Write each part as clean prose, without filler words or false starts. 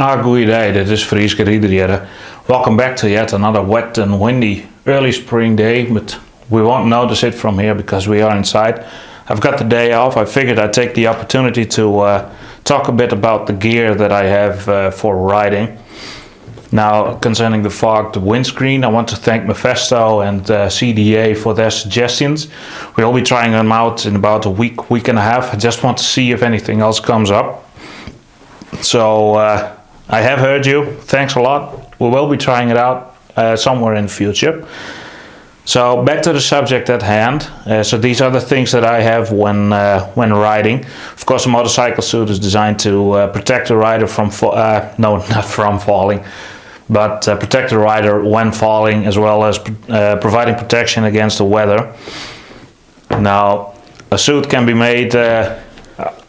Goeie day, dit is Frieske Riederiere. Welcome back to yet another wet and windy early spring day, but we won't notice it from here because we are inside. I've got the day off. I figured I'd take the opportunity to talk a bit about the gear that I have for riding. Now, concerning the fogged windscreen, I want to thank Mephisto and CDA for their suggestions. We'll be trying them out in about a week and a half. I just want to see if anything else comes up. So I have heard you. Thanks a lot. We will be trying it out somewhere in the future. So back to the subject at hand. So these are the things that I have when riding. Of course, a motorcycle suit is designed to protect the rider from falling, but protect the rider when falling, as well as providing protection against the weather. Now, a suit can be made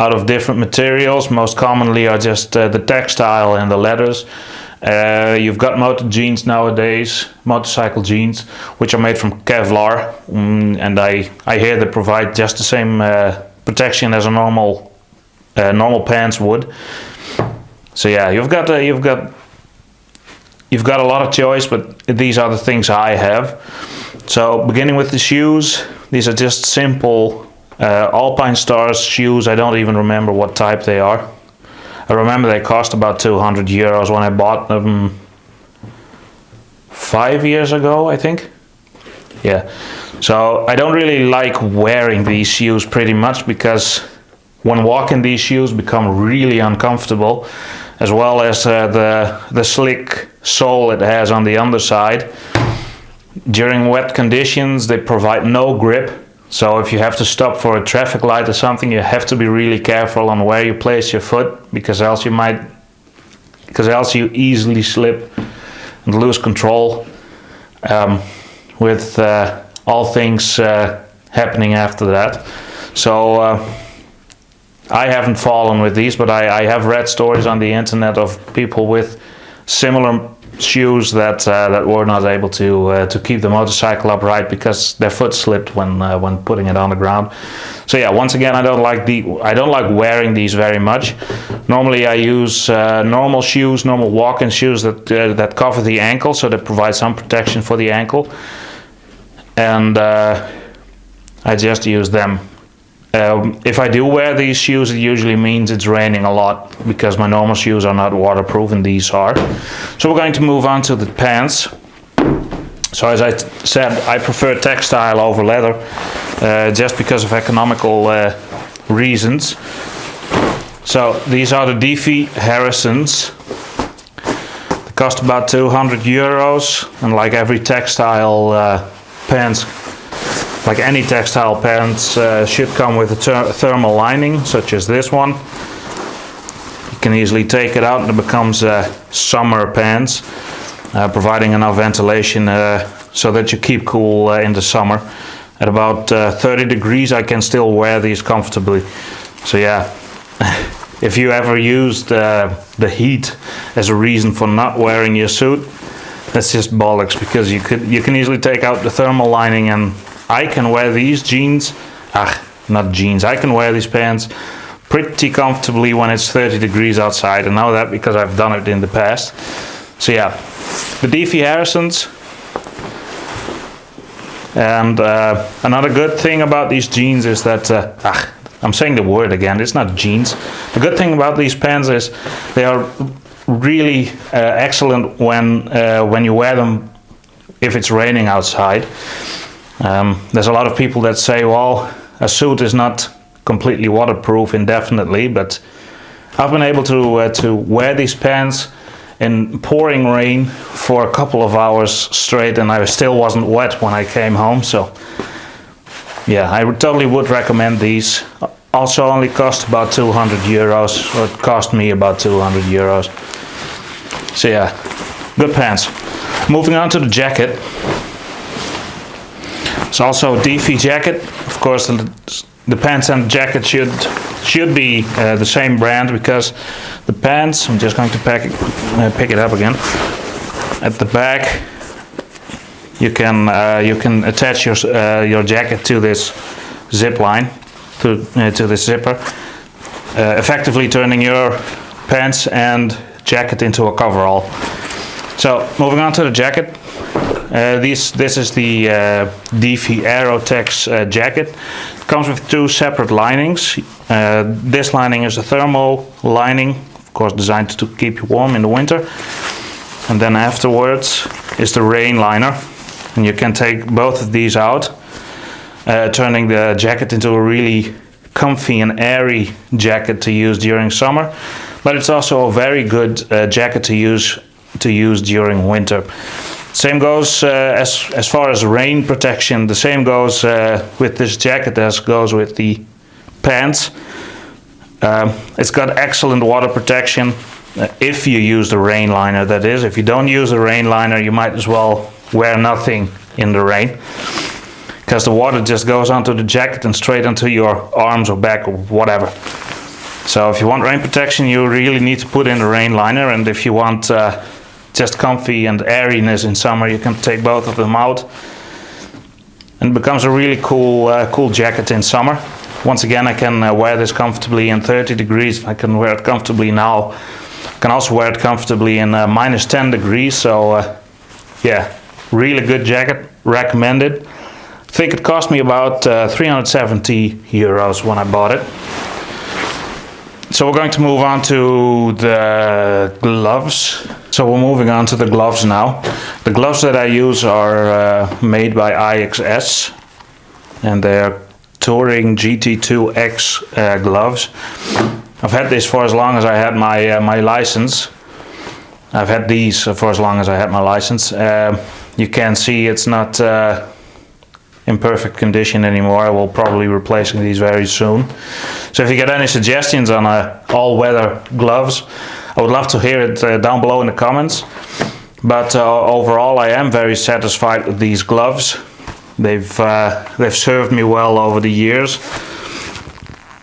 out of different materials. Most commonly are just the textile and the leathers. You've got motor jeans nowadays, motorcycle jeans, which are made from Kevlar, and I hear they provide just the same protection as a normal pants would. So yeah, you've got a lot of choice, but these are the things I have. So beginning with the shoes, these are just simple Alpine Stars shoes. I don't even remember what type they are. I remember they cost about €200 when I bought them 5 years ago, I think. Yeah. So I don't really like wearing these shoes pretty much because when walking, these shoes become really uncomfortable, as well as the slick sole it has on the underside. During wet conditions, they provide no grip. So if you have to stop for a traffic light or something, you have to be really careful on where you place your foot, because else you easily slip and lose control, with all things happening after that. So I haven't fallen with these, but I have read stories on the internet of people with similar shoes that were not able to keep the motorcycle upright because their foot slipped when putting it on the ground. So yeah, once again, I don't like wearing these very much. Normally I use normal shoes, normal walking shoes that cover the ankle, so that provide some protection for the ankle, and I just use them. If I do wear these shoes, it usually means it's raining a lot, because my normal shoes are not waterproof and these are. So we're going to move on to the pants. So as I said, I prefer textile over leather, just because of economical reasons. So these are the DV Harrisons. They cost about €200, and like every textile pants, like any textile pants, should come with a thermal lining, such as this one. You can easily take it out and it becomes summer pants, providing enough ventilation so that you keep cool in the summer. At about 30 degrees I can still wear these comfortably. So yeah, if you ever used the heat as a reason for not wearing your suit, that's just bollocks, because you can easily take out the thermal lining, and I can wear these jeans, not jeans, I can wear these pants pretty comfortably when it's 30 degrees outside. I know that because I've done it in the past. So yeah, the DV Harrisons. And another good thing about these jeans is that, I'm saying the word again, it's not jeans. The good thing about these pants is they are really excellent when you wear them if it's raining outside. There's a lot of people that say, well, a suit is not completely waterproof indefinitely, but I've been able to wear these pants in pouring rain for a couple of hours straight, and I still wasn't wet when I came home. So yeah, I totally would recommend these. Also only cost about €200, or it cost me about €200. So yeah, good pants. Moving on to the jacket. It's also a DV jacket. Of course, the pants and the jacket should be the same brand, because the pants, I'm just going to pick it up again. At the back, you can attach your jacket to this zip line, to this zipper, effectively turning your pants and jacket into a coverall. So moving on to the jacket. This is the DV Aerotex jacket. It comes with two separate linings. This lining is a thermal lining, of course designed to keep you warm in the winter. And then afterwards is the rain liner. And you can take both of these out, turning the jacket into a really comfy and airy jacket to use during summer. But it's also a very good jacket to use during winter. Same goes as far as rain protection. The same goes with this jacket as goes with the pants. It's got excellent water protection if you use the rain liner, that is. If you don't use the rain liner, you might as well wear nothing in the rain, because the water just goes onto the jacket and straight onto your arms or back or whatever. So if you want rain protection, you really need to put in the rain liner, and if you want just comfy and airiness in summer, you can take both of them out, and it becomes a really cool jacket in summer. Once again, I can wear this comfortably in 30 degrees. I can wear it comfortably now. I can also wear it comfortably in minus 10 degrees. So yeah, really good jacket, recommended. I think it cost me about 370 euros when I bought it. So we're going to move on to the gloves. So we're moving on to the gloves now. The gloves that I use are made by IXS, and they're Touring GT2X gloves. I've had this for as long as I had my license. I've had these for as long as I had my license. You can see it's not in perfect condition anymore. I will probably be replacing these very soon. So if you get any suggestions on all-weather gloves, I would love to hear it down below in the comments. But overall, I am very satisfied with these gloves. They've served me well over the years.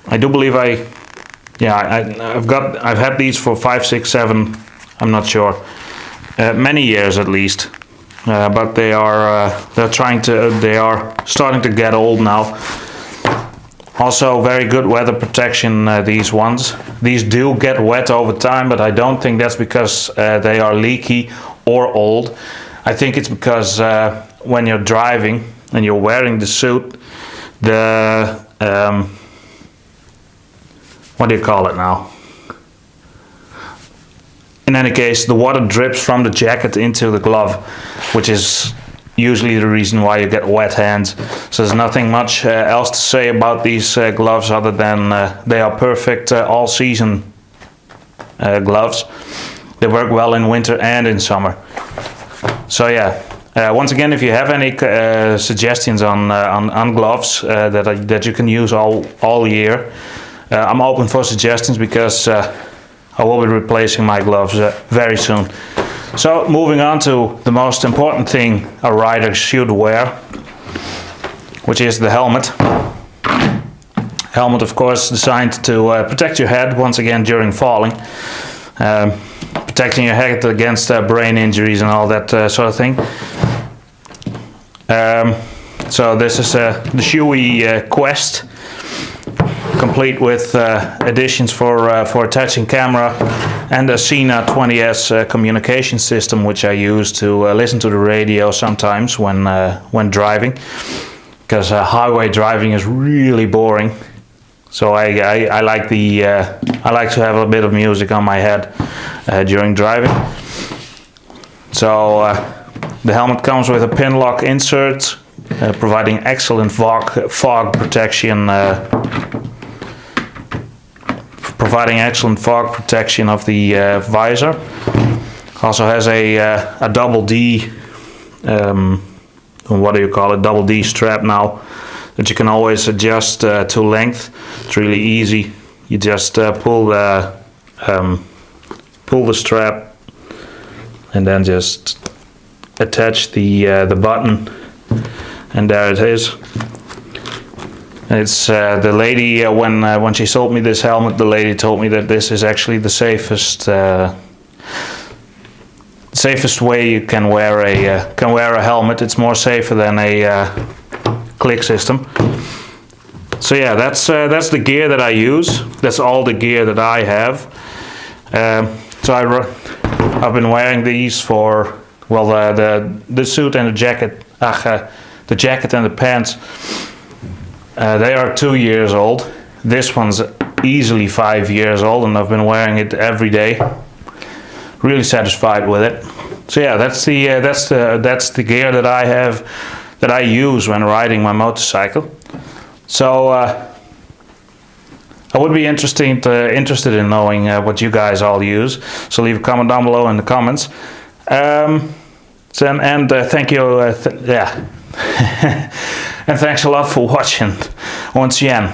I do believe I've had these for 5, 6, 7, I'm not sure, many years at least. But they are starting to get old now. Also very good weather protection, these ones. These do get wet over time, but I don't think that's because they are leaky or old. I think it's because when you're driving and you're wearing the suit, the what do you call it now? In any case, the water drips from the jacket into the glove, which is usually the reason why you get wet hands. So there's nothing much else to say about these gloves other than they are perfect all-season gloves. They work well in winter and in summer. So yeah, once again, if you have any suggestions on gloves that you can use all year, I'm open for suggestions, because I will be replacing my gloves very soon. So moving on to the most important thing a rider should wear, which is the helmet. Helmet, of course, designed to protect your head once again during falling, protecting your head against brain injuries and all that sort of thing. So this is the Shoei Quest, complete with additions for attaching camera and a Sena 20S communication system, which I use to listen to the radio sometimes when driving, because highway driving is really boring. So I like to have a bit of music on my head during driving. So the helmet comes with a pin lock insert, providing excellent fog protection. Providing excellent fog protection of the visor. Also has a double D, what do you call it? Double D strap now, that you can always adjust to length. It's really easy. You just pull the strap and then just attach the button, and there it is. It's the lady, when she sold me this helmet, the lady told me that this is actually the safest way you can wear a helmet. It's more safer than a click system. So yeah, that's the gear that I use. That's all the gear that I have. So I've been wearing these for, well, the suit and the jacket, the jacket and the pants, they are 2 years old. This one's easily 5 years old, and I've been wearing it every day. Really satisfied with it. So yeah, that's the gear that I have, that I use when riding my motorcycle. So I would be interested in knowing what you guys all use. So leave a comment down below in the comments. Thank you. And thanks a lot for watching. Once again.